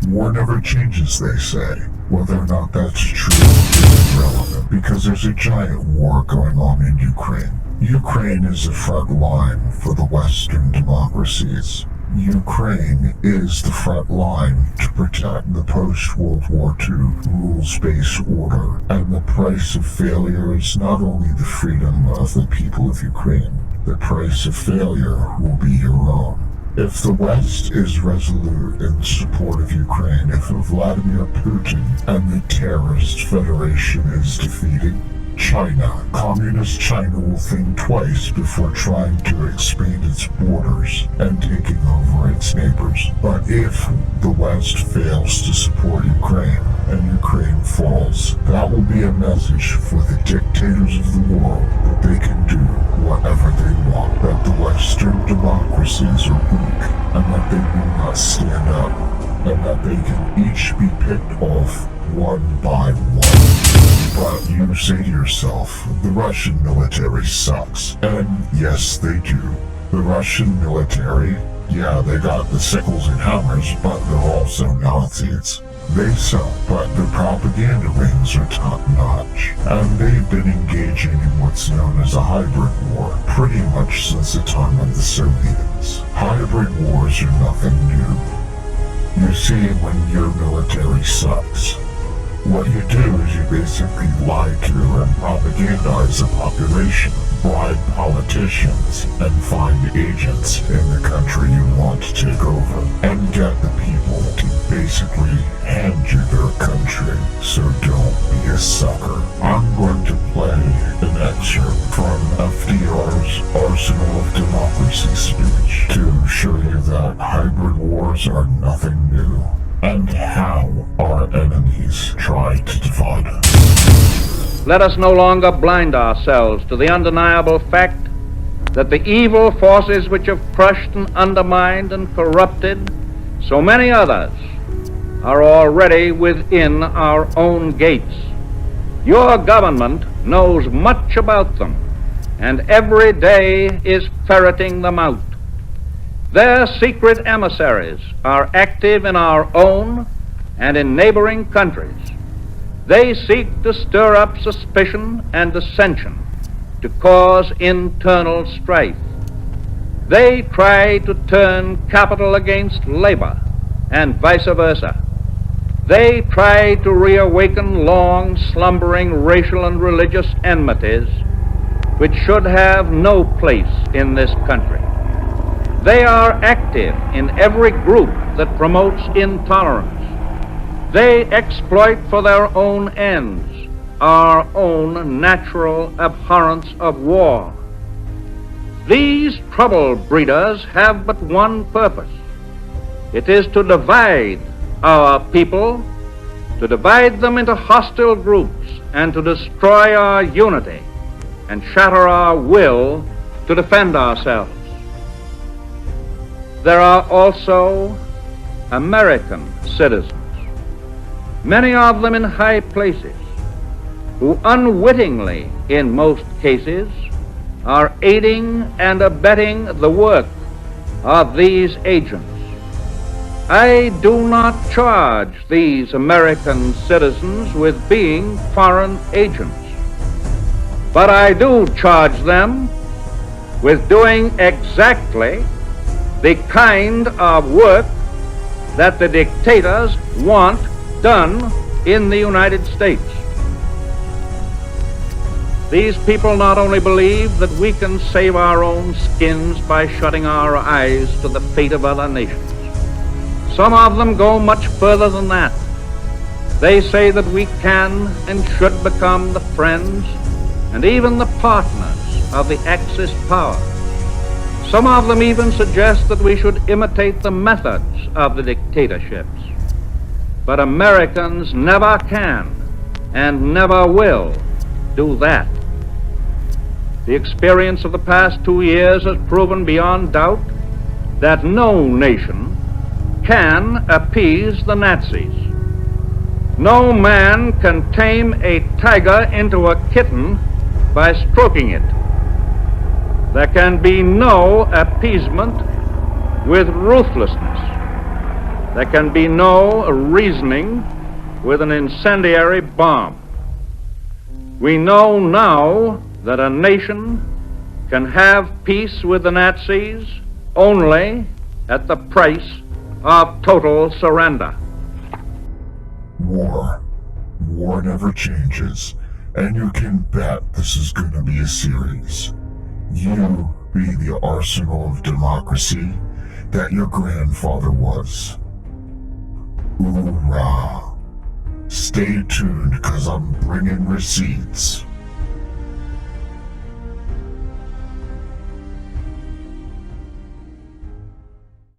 War never changes, they say. Whether or not that's true is irrelevant, because there's a giant war going on in Ukraine. Ukraine is a front line for the Western democracies. Ukraine is the front line to protect the post-World War II rules-based order, and the price of failure is not only the freedom of the people of Ukraine, the price of failure will be your own. If the West is resolute in support of Ukraine, if Vladimir Putin and the terrorist federation is defeated, Communist China will think twice before trying to expand its borders and taking over its neighbors. But if the West fails to support Ukraine and Ukraine falls, that will be a message for the dictators of the world that they can do whatever they want, that the Western democracies are weak, and that they will not stand up, and that they can each be picked off one by one. But you say to yourself, the Russian military sucks. And yes, they do. The Russian military, yeah, they got the sickles and hammers, but they're also Nazis. They suck, but their propaganda rings are top-notch. And they've been engaging in what's known as a hybrid war pretty much since the time of the Soviets. Hybrid wars are nothing new. You see, when your military sucks, what you do is you basically lie to and propagandize the population, bribe politicians, and find agents in the country you want to take over, and get the people to basically hand you their country. So don't be a sucker. I'm going to play an excerpt from FDR's Arsenal of Democracy speech to show you that hybrid wars are nothing new, and how our enemies try to divide us. Let us no longer blind ourselves to the undeniable fact that the evil forces which have crushed and undermined and corrupted so many others are already within our own gates. Your government knows much about them, and every day is ferreting them out. Their secret emissaries are active in our own and in neighboring countries. They seek to stir up suspicion and dissension, to cause internal strife. They try to turn capital against labor, and vice versa. They try to reawaken long slumbering racial and religious enmities, which should have no place in this country. They are active in every group that promotes intolerance. They exploit for their own ends our own natural abhorrence of war. These trouble breeders have but one purpose. It is to divide our people, to divide them into hostile groups, and to destroy our unity and shatter our will to defend ourselves. There are also American citizens, many of them in high places, who unwittingly, in most cases, are aiding and abetting the work of these agents. I do not charge these American citizens with being foreign agents, but I do charge them with doing exactly the kind of work that the dictators want done in the United States. These people not only believe that we can save our own skins by shutting our eyes to the fate of other nations. Some of them go much further than that. They say that we can and should become the friends and even the partners of the Axis power. Some of them even suggest that we should imitate the methods of the dictatorships. But Americans never can and never will do that. The experience of the past 2 years has proven beyond doubt that no nation can appease the Nazis. No man can tame a tiger into a kitten by stroking it. There can be no appeasement with ruthlessness. There can be no reasoning with an incendiary bomb. We know now that a nation can have peace with the Nazis only at the price of total surrender. War. War never changes, and you can bet this is going to be a series. You be the arsenal of democracy that your grandfather was. Hoorah. Stay tuned, 'cause I'm bringing receipts.